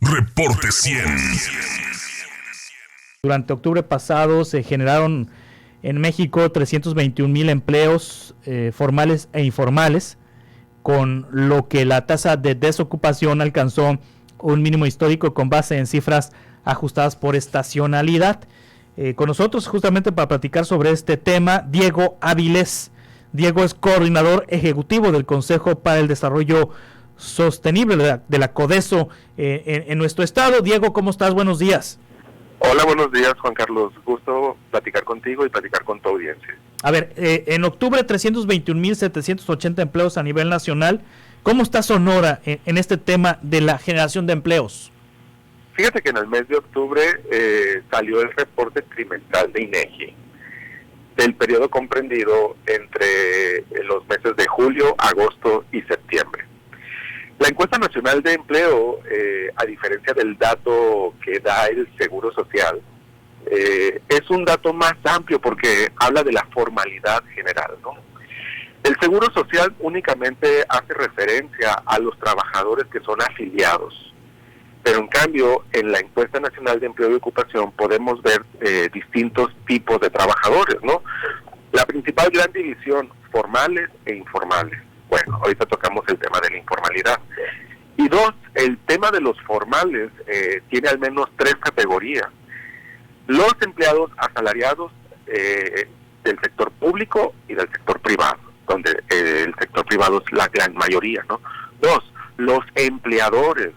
Reporte 100. Durante octubre pasado se generaron en México 321,000 empleos formales e informales, con lo que la tasa de desocupación alcanzó un mínimo histórico con base en cifras ajustadas por estacionalidad. Con nosotros justamente para platicar sobre este tema, Diego Avilés. Diego es coordinador ejecutivo del Consejo para el Desarrollo Sostenible de la CODESO en nuestro estado. Diego, ¿cómo estás? Buenos días. Hola, buenos días, Juan Carlos. Gusto platicar contigo y platicar con tu audiencia. A ver, en octubre 321,780 empleos a nivel nacional. ¿Cómo está Sonora en este tema de la generación de empleos? Fíjate que en el mes de octubre salió el reporte trimestral de INEGI del periodo comprendido entre los meses de julio, agosto y septiembre. La encuesta nacional de empleo, a diferencia del dato que da el Seguro Social, es un dato más amplio porque habla de la formalidad general, ¿no? El Seguro Social únicamente hace referencia a los trabajadores que son afiliados, pero en cambio en la encuesta nacional de empleo y ocupación podemos ver distintos tipos de trabajadores, ¿no? La principal gran división, formales e informales. Bueno, ahorita tocamos el tema de la informalidad. Y dos, el tema de los formales tiene al menos tres categorías. Los empleados asalariados del sector público y del sector privado, donde el sector privado es la gran mayoría, ¿no? Dos, los empleadores.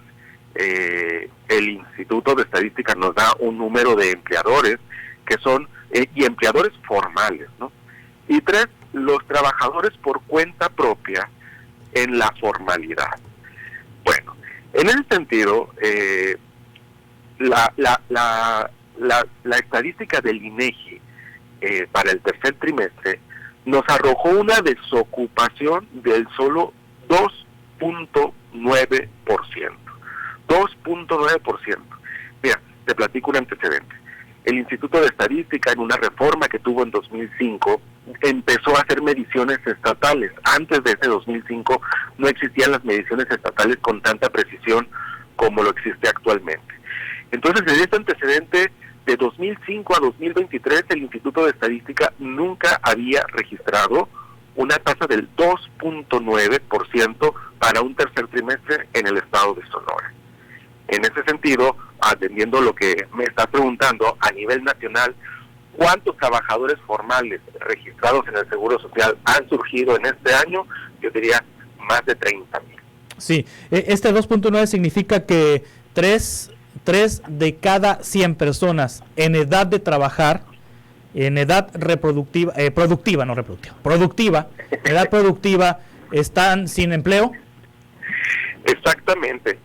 El Instituto de Estadística nos da un número de empleadores que son, y empleadores formales, ¿no? Y tres, los trabajadores por cuenta propia en la formalidad. Bueno, en ese sentido, la estadística del INEGI para el tercer trimestre nos arrojó una desocupación del solo 2.9%. 2.9%. Mira, te platico un antecedente. El Instituto de Estadística, en una reforma que tuvo en 2005, empezó a hacer mediciones estatales. Antes de ese 2005 no existían las mediciones estatales con tanta precisión como lo existe actualmente. Entonces, desde este antecedente, de 2005 a 2023, el Instituto de Estadística nunca había registrado una tasa del 2.9% para un tercer trimestre en el estado de Sonora. En ese sentido, atendiendo lo que me está preguntando, a nivel nacional, ¿cuántos trabajadores formales registrados en el Seguro Social han surgido en este año? Yo diría más de 30,000. Sí, este 2.9 significa que 3 de cada 100 personas en edad de trabajar, en edad reproductiva, edad productiva, están sin empleo. Exactamente.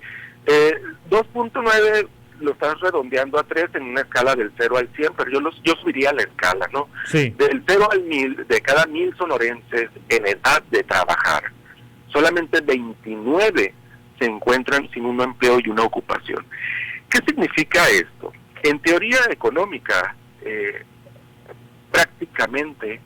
2.9 lo estás redondeando a 3 en una escala del 0 al 100, pero yo subiría la escala, ¿no? Sí. Del 0 al 1000, de cada 1000 sonorenses en edad de trabajar, solamente 29 se encuentran sin un empleo y una ocupación. ¿Qué significa esto? En teoría económica, prácticamente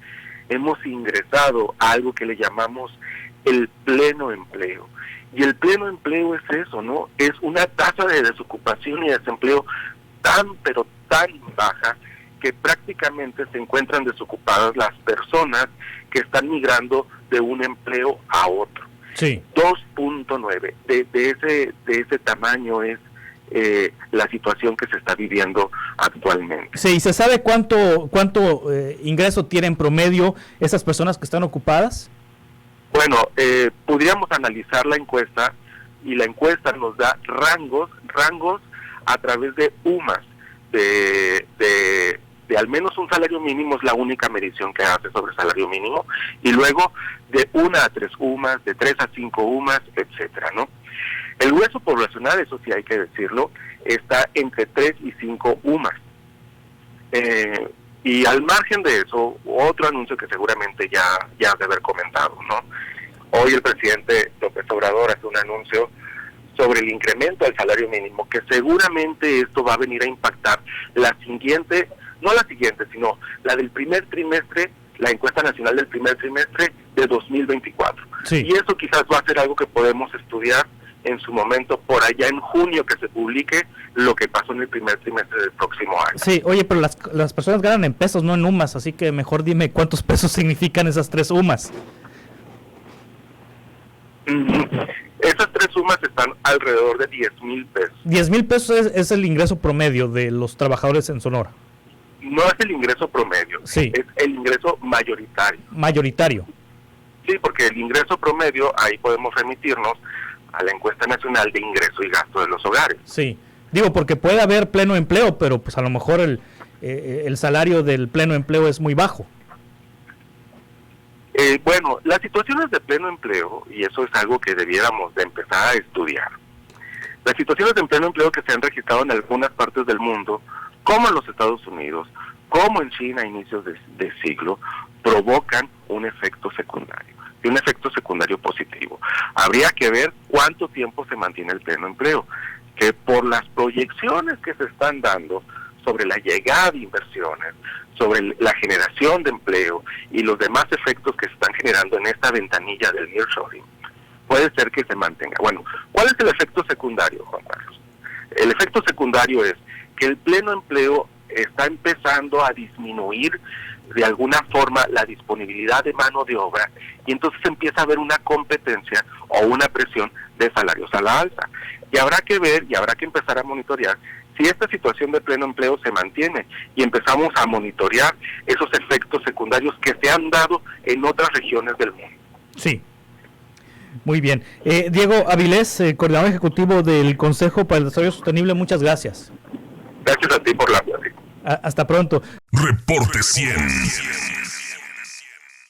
hemos ingresado a algo que le llamamos el pleno empleo. Y el pleno empleo es eso, ¿no? Es una tasa de desocupación y desempleo tan, pero tan baja que prácticamente se encuentran desocupadas las personas que están migrando de un empleo a otro. Sí. 2.9. De ese tamaño es la situación que se está viviendo actualmente. Sí, ¿y se sabe cuánto ingreso tienen en promedio esas personas que están ocupadas? Bueno, podríamos analizar la encuesta y la encuesta nos da rangos a través de UMAS, de al menos un salario mínimo es la única medición que hace sobre salario mínimo, y luego de 1 a 3 UMAS, de 3 a 5 UMAS, etcétera, ¿no? El grueso poblacional, eso sí hay que decirlo, está entre 3 y 5 UMAS. Y al margen de eso, otro anuncio que seguramente ya has de haber comentado, ¿no? Hoy el presidente López Obrador hace un anuncio sobre el incremento del salario mínimo, que seguramente esto va a venir a impactar sino la del primer trimestre, la encuesta nacional del primer trimestre de 2024. Sí. Y eso quizás va a ser algo que podemos estudiar en su momento, por allá en junio, que se publique lo que pasó en el primer trimestre del próximo año. Sí, oye, pero las personas ganan en pesos, no en UMAS, así que mejor dime cuántos pesos significan esas 3 UMAS. Esas 3 sumas están alrededor de 10,000 pesos. 10,000 pesos es el ingreso promedio de los trabajadores en Sonora. No es el ingreso promedio, sí, es el ingreso mayoritario. Mayoritario. Sí, porque el ingreso promedio, ahí podemos remitirnos a la encuesta nacional de ingreso y gasto de los hogares. Sí, digo, porque puede haber pleno empleo, pero pues a lo mejor el salario del pleno empleo es muy bajo. Bueno, las situaciones de pleno empleo, y eso es algo que debiéramos de empezar a estudiar, las situaciones de pleno empleo que se han registrado en algunas partes del mundo, como en los Estados Unidos, como en China a inicios de siglo, provocan un efecto secundario, y un efecto secundario positivo. Habría que ver cuánto tiempo se mantiene el pleno empleo, que por las proyecciones que se están dando sobre la llegada de inversiones, sobre la generación de empleo y los demás efectos que se están generando en esta ventanilla del nearshoring, puede ser que se mantenga. Bueno, ¿cuál es el efecto secundario, Juan Carlos? El efecto secundario es que el pleno empleo está empezando a disminuir de alguna forma la disponibilidad de mano de obra, y entonces empieza a haber una competencia o una presión de salarios a la alza. Y habrá que ver y habrá que empezar a monitorear si esta situación de pleno empleo se mantiene, y empezamos a monitorear esos efectos secundarios que se han dado en otras regiones del mundo. Sí. Muy bien. Diego Avilés, coordinador ejecutivo del Consejo para el Desarrollo Sostenible, muchas gracias. Gracias a ti por la plática. Hasta pronto. Reporte 100.